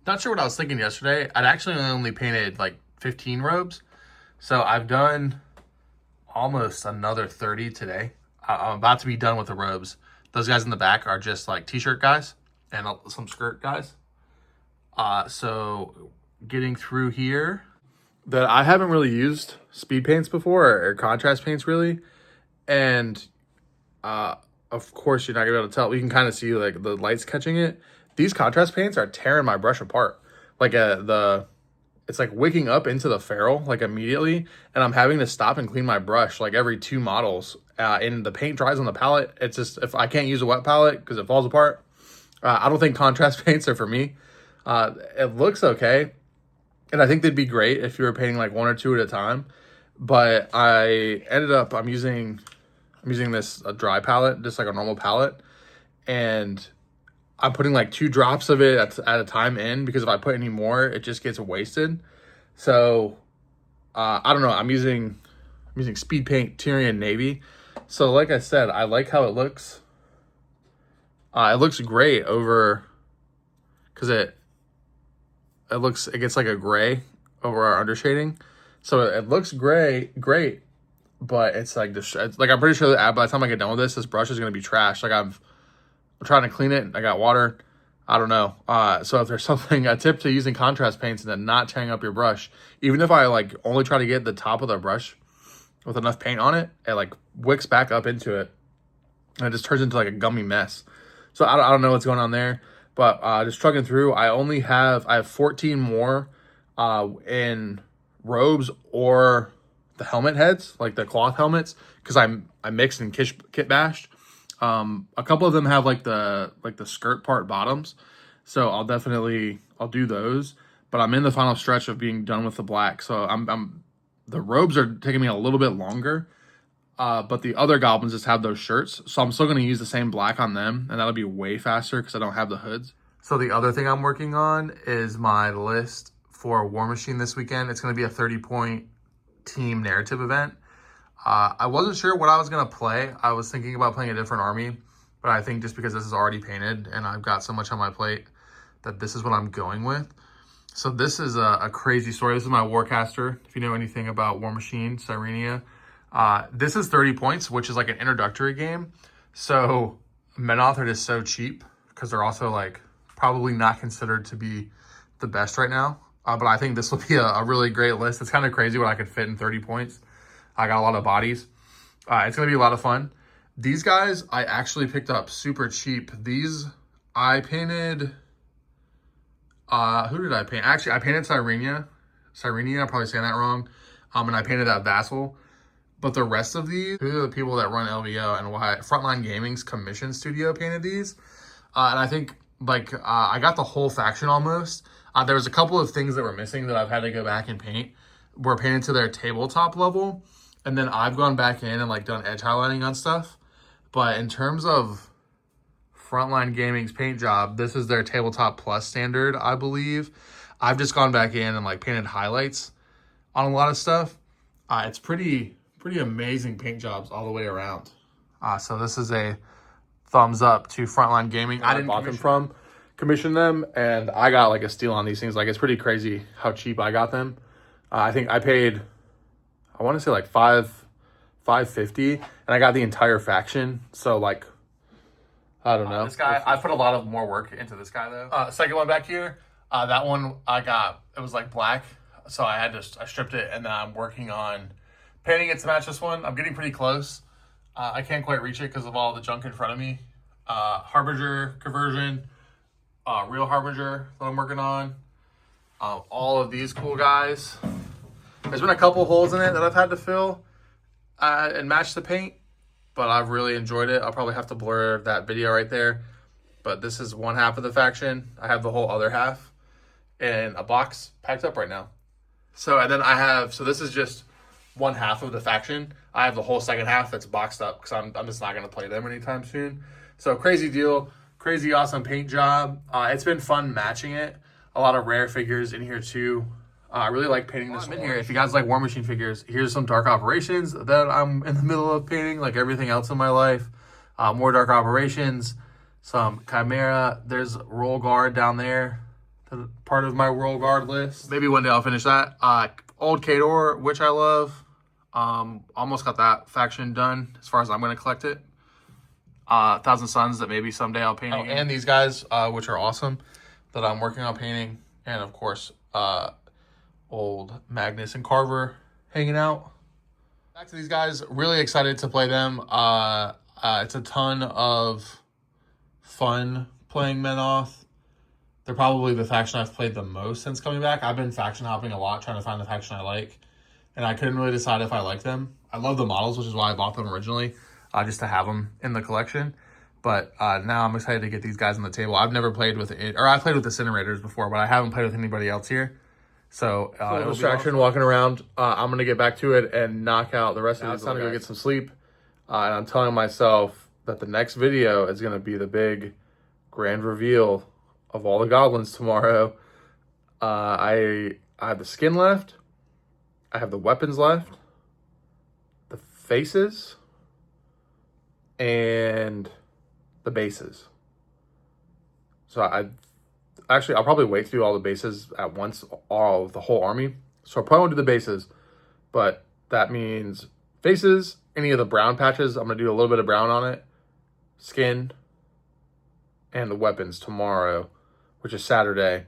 Not sure what I was thinking yesterday. I'd actually only painted like 15 robes. So I've done almost another 30 today. I'm about to be done with the robes. Those guys in the back are just like t-shirt guys and some skirt guys. So getting through here. That I haven't really used speed paints before or contrast paints really. And of course you're not gonna be able to tell. We can kind of see like the lights catching it. These contrast paints are tearing my brush apart. Like it's like wicking up into the ferrule like immediately, and I'm having to stop and clean my brush like every 2 models. And the paint dries on the palette. It's just, if I can't use a wet palette because it falls apart. I don't think contrast paints are for me. It looks okay, and I think they'd be great if you were painting like 1 or 2 at a time. But I ended up I'm using this a dry palette, just like a normal palette, and I'm putting like 2 drops of it at a time in, because if I put any more, it just gets wasted. So I don't know. I'm using speed paint Tyrian Navy. So like I said, I like how it looks. It looks great over, because it gets like a gray over our undershading. So it looks great, but it's like I'm pretty sure that by the time I get done with this brush is gonna be trash. Like I'm trying to clean it. I got water. I don't know. So if there's a tip to using contrast paints and then not tearing up your brush, even if I like only try to get the top of the brush with enough paint on it, it like wicks back up into it, and it just turns into like a gummy mess. So I don't know what's going on there, but just trucking through. I have 14 more in robes or the helmet heads, like the cloth helmets, because I mixed and kit bashed. A couple of them have like the skirt part bottoms, so I'll do those. But I'm in the final stretch of being done with the black, so the robes are taking me a little bit longer. But the other goblins just have those shirts, so I'm still going to use the same black on them, and that'll be way faster because I don't have the hoods. So the other thing I'm working on is my list for Warmachine this weekend. It's going to be a 30-point team narrative event. I wasn't sure what I was going to play. I was thinking about playing a different army, but I think just because this is already painted and I've got so much on my plate that this is what I'm going with. So this is a crazy story. This is my Warcaster. If you know anything about Warmachine, Sirenia. This is 30 points, which is like an introductory game. So Menoth are just so cheap because they're also like probably not considered to be the best right now. But I think this will be a really great list. It's kind of crazy what I could fit in 30 points. I got a lot of bodies. It's going to be a lot of fun. These guys I actually picked up super cheap. These I painted... who did I paint? Actually, I painted Sirenia. I'm probably saying that wrong. And I painted that Vassal. But the rest of these are the people that run LVO and why Frontline Gaming's commission studio painted these. And I think I got the whole faction almost. There was a couple of things that were missing that I've had to go back and paint. Were painted to their tabletop level. And then I've gone back in and done edge highlighting on stuff. But in terms of Frontline Gaming's paint job, this is their tabletop plus standard, I believe. I've just gone back in and painted highlights on a lot of stuff. It's pretty amazing paint jobs all the way around. So this is a thumbs up to Frontline Gaming. I didn't bought them from, commissioned them, and I got a steal on these things. It's pretty crazy how cheap I got them. I think I paid, I want to say $550, and I got the entire faction. So I don't know. This guy, I put a lot of more work into this guy though. Second one back here, that one I got, it was black, so I stripped it, and then I'm working on painting it to match this one. I'm getting pretty close. I can't quite reach it because of all the junk in front of me. Harbinger conversion, real Harbinger that I'm working on. All of these cool guys. There's been a couple holes in it that I've had to fill and match the paint, but I've really enjoyed it. I'll probably have to blur that video right there. But this is one half of the faction. I have the whole other half in a box packed up right now. So, and then so this is just one half of the faction. I have the whole second half that's boxed up because I'm just not going to play them anytime soon. So crazy deal, crazy awesome paint job. It's been fun matching it. A lot of rare figures in here too. I really like painting this one. In here, if you guys like Warmachine figures, here's some Dark Operations that I'm in the middle of painting, like everything else in my life. More Dark Operations, some Chimera. There's Roll Guard down there part of my World Guard list. Maybe one day I'll finish that. Old Kador, which I love. Almost got that faction done as far as I'm going to collect it. Thousand Suns that maybe someday I'll paint. And these guys, which are awesome, that I'm working on painting. And of course, old Magnus and Carver hanging out. Back to these guys, really excited to play them. It's a ton of fun playing Menoth. They're probably the faction I've played the most since coming back. I've been faction hopping a lot, trying to find the faction I like. And I couldn't really decide if I like them. I love the models, which is why I bought them originally, just to have them in the collection. But now I'm excited to get these guys on the table. I've never played with it, or I played with Incinerators before, but I haven't played with anybody else here. So it'll distraction walking around. I'm gonna get back to it and knock out the rest of it. It's time to go get some sleep. And I'm telling myself that the next video is gonna be the big grand reveal of all the goblins tomorrow. I have the skin left. I have the weapons left. The faces. And the bases. So I'll probably wait to do all the bases at once, all of the whole army. So I probably won't do the bases, but that means faces, any of the brown patches, I'm going to do a little bit of brown on it, skin, and the weapons tomorrow, which is Saturday.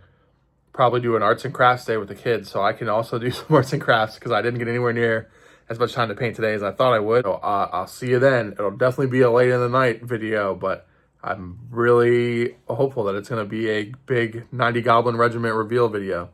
Probably do an arts and crafts day with the kids, so I can also do some arts and crafts because I didn't get anywhere near as much time to paint today as I thought I would. So, I'll see you then. It'll definitely be a late in the night video, but I'm really hopeful that it's going to be a big 90 Goblin Regiment reveal video.